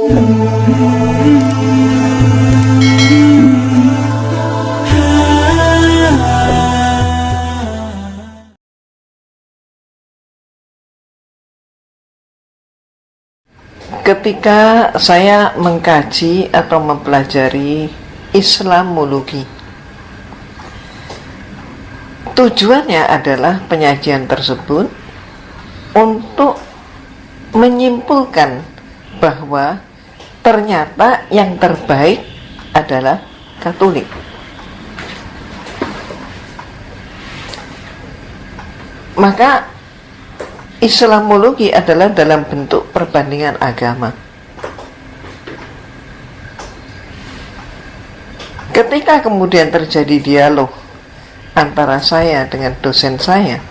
Ketika saya mengkaji atau mempelajari Islamologi, tujuannya adalah penyajian tersebut untuk menyimpulkan bahwa ternyata yang terbaik adalah Katolik. Maka Islamologi adalah dalam bentuk perbandingan agama. Ketika kemudian terjadi dialog antara saya dengan dosen saya,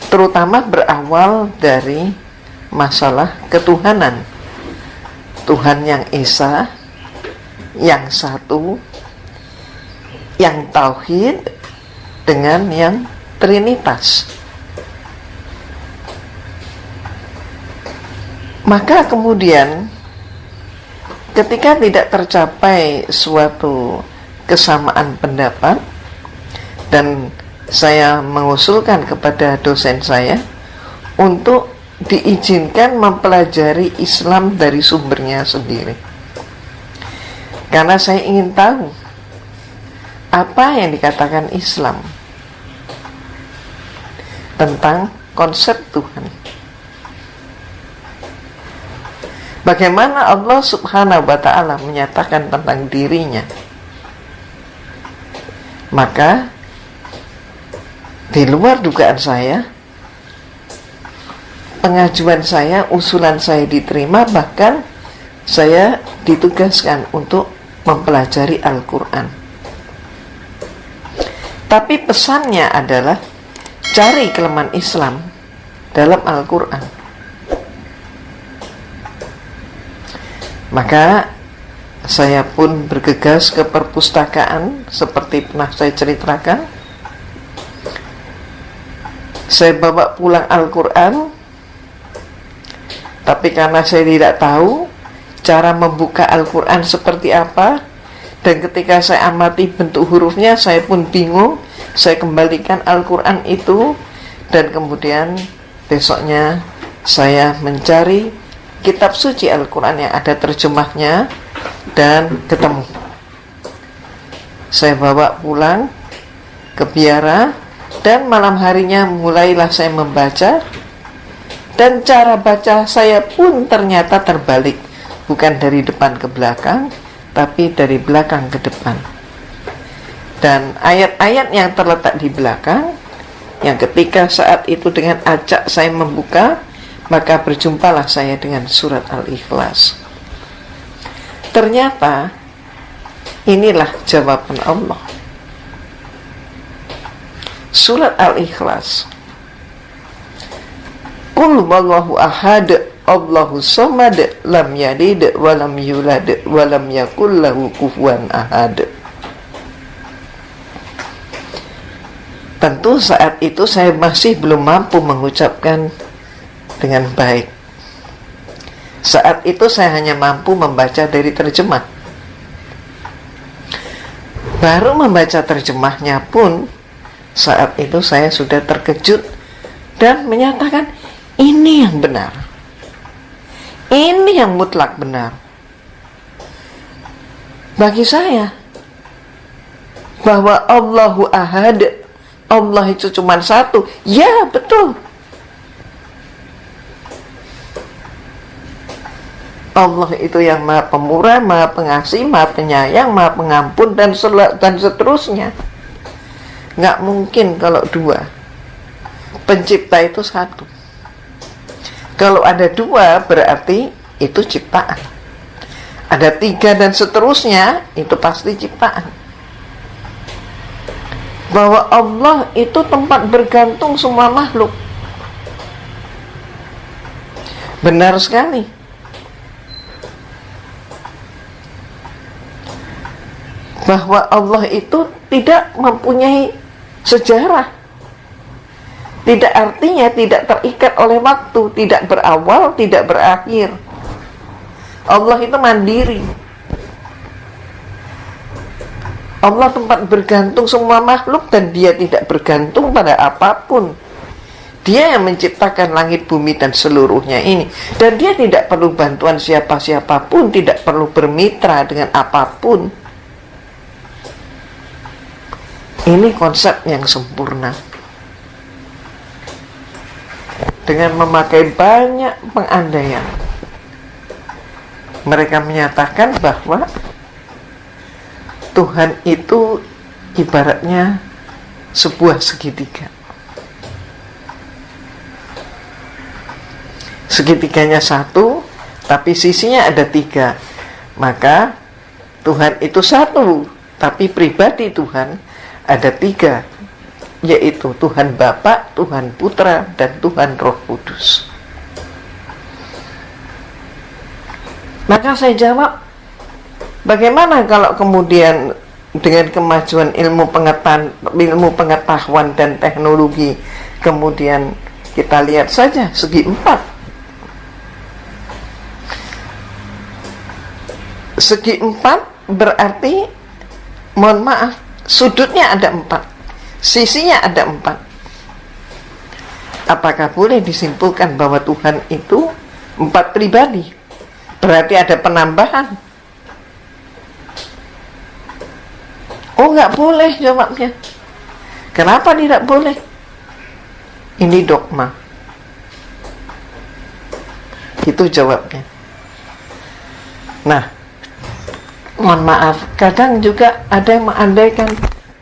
terutama berawal dari masalah ketuhanan, Tuhan yang Esa, yang satu, yang tauhid, dengan yang trinitas. Maka kemudian ketika tidak tercapai suatu kesamaan pendapat, dan saya mengusulkan kepada dosen saya untuk diizinkan mempelajari Islam dari sumbernya sendiri, karena saya ingin tahu apa yang dikatakan Islam tentang konsep Tuhan. Bagaimana Allah Subhanahu wa ta'ala menyatakan tentang dirinya. Maka di luar dugaan saya, pengajuan saya, usulan saya diterima, bahkan saya ditugaskan untuk mempelajari Al-Quran. Tapi pesannya adalah cari kelemahan Islam dalam Al-Quran. Maka saya pun bergegas ke perpustakaan seperti pernah saya ceritakan. Saya bawa pulang Al-Quran, tapi karena saya tidak tahu cara membuka Al-Quran seperti apa, dan ketika saya amati bentuk hurufnya, saya pun bingung. Saya kembalikan Al-Quran itu, dan kemudian besoknya saya mencari kitab suci Al-Quran yang ada terjemahnya, dan ketemu. Saya bawa pulang ke biara, dan malam harinya mulailah saya membaca, dan cara baca saya pun ternyata terbalik, bukan dari depan ke belakang, tapi dari belakang ke depan. Dan ayat-ayat yang terletak di belakang, yang ketika saat itu dengan acak saya membuka, maka berjumpalah saya dengan surat Al-Ikhlas. Ternyata inilah jawaban Allah. Surat Al-Ikhlas. Qul huwallahu ahad, Allahu samad, lam yalid wa lam yulad wa lam yakul lahu kufuwan ahad. Tentu saat itu saya masih belum mampu mengucapkan dengan baik. Saat itu saya hanya mampu membaca dari terjemah. Baru membaca terjemahnya pun, saat itu saya sudah terkejut dan menyatakan ini yang benar, ini yang mutlak benar bagi saya, bahwa Allahu ahad, Allah itu cuma satu. Ya, betul. Allah itu yang maha pemurah, maha pengasih, maha penyayang, maha pengampun, dan seterusnya. Nggak mungkin kalau dua. Pencipta itu satu. Kalau ada dua, berarti itu ciptaan. Ada tiga dan seterusnya, itu pasti ciptaan. Bahwa Allah itu tempat bergantung semua makhluk. Benar sekali. Bahwa Allah itu tidak mempunyai sejarah. Tidak artinya tidak terikat oleh waktu, tidak berawal, tidak berakhir. Allah itu mandiri. Allah tempat bergantung semua makhluk, dan dia tidak bergantung pada apapun. Dia yang menciptakan langit, bumi, dan seluruhnya ini. Dan dia tidak perlu bantuan siapa-siapapun, tidak perlu bermitra dengan apapun. Ini konsep yang sempurna. Dengan memakai banyak pengandaian, mereka menyatakan bahwa Tuhan itu ibaratnya sebuah segitiga. Segitiganya satu, tapi sisinya ada tiga. Maka Tuhan itu satu, tapi pribadi Tuhan ada tiga, yaitu Tuhan Bapa, Tuhan Putra, dan Tuhan Roh Kudus. Maka saya jawab, bagaimana kalau kemudian dengan kemajuan ilmu pengetahuan dan teknologi, kemudian kita lihat saja segi empat. Segi empat berarti, mohon maaf, sudutnya ada empat, sisinya ada empat. Apakah boleh disimpulkan bahwa Tuhan itu empat pribadi? Berarti ada penambahan. Oh, nggak boleh jawabnya. Kenapa tidak boleh? Ini dogma. Itu jawabnya. Nah, mohon maaf, kadang juga ada yang mengandaikan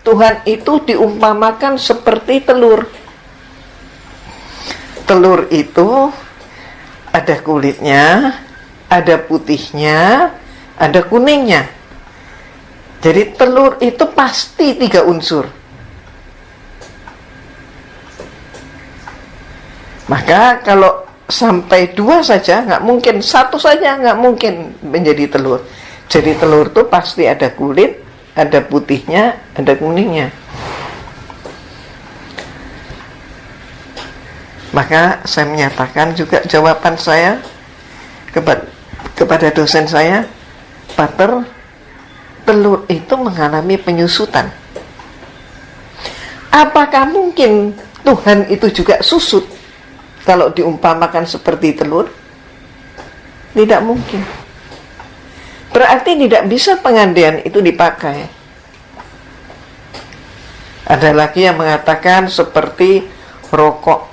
Tuhan itu diumpamakan seperti telur. Telur itu ada kulitnya, ada putihnya, ada kuningnya. Jadi telur itu pasti 3 unsur. Maka kalau sampai 2 saja nggak mungkin, 1 saja nggak mungkin menjadi telur. Jadi telur itu pasti ada kulit, ada putihnya, ada kuningnya. Maka saya menyatakan juga jawaban saya kepada dosen saya, Pater, telur itu mengalami penyusutan. Apakah mungkin Tuhan itu juga susut kalau diumpamakan seperti telur? Tidak mungkin. Berarti tidak bisa pengandaian itu dipakai. Ada lagi yang mengatakan seperti rokok.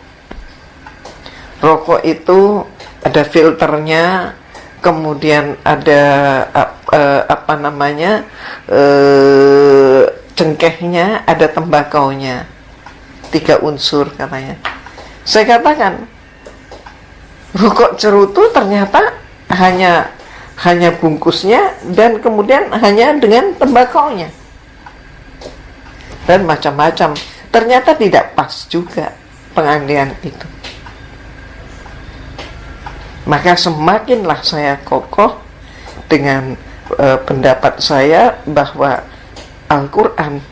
Rokok itu ada filternya, kemudian ada cengkehnya, ada tembakaunya. 3 unsur katanya. Saya katakan, rokok cerutu ternyata hanya bungkusnya, dan kemudian hanya dengan tembakaunya, dan macam-macam. Ternyata tidak pas juga pengandaian itu. Maka semakinlah saya kokoh dengan pendapat saya bahwa Al-Quran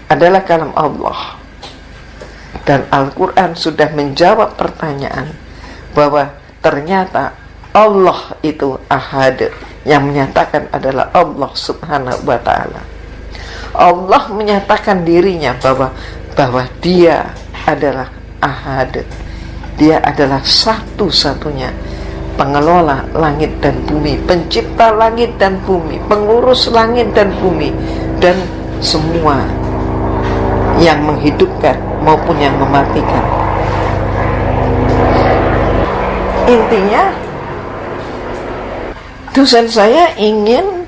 adalah kalam Allah, dan Al-Quran sudah menjawab pertanyaan bahwa ternyata Allah itu ahad, yang menyatakan adalah Allah subhanahu wa ta'ala. Allah menyatakan dirinya bahwa dia adalah ahad. Dia adalah satu-satunya pengelola langit dan bumi, pencipta langit dan bumi, pengurus langit dan bumi, dan semua yang menghidupkan maupun yang mematikan. Intinya, dosen saya ingin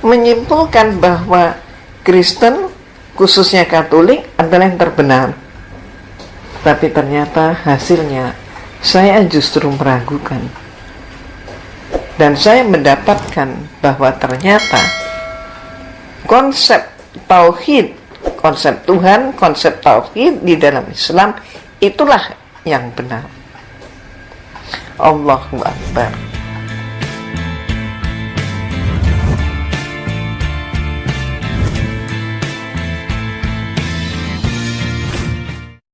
menyimpulkan bahwa Kristen, khususnya Katolik, adalah yang terbenar. Tapi ternyata hasilnya saya justru meragukan. Dan saya mendapatkan bahwa ternyata konsep tauhid, konsep Tuhan, konsep tauhid di dalam Islam itulah yang benar. Allahu Akbar.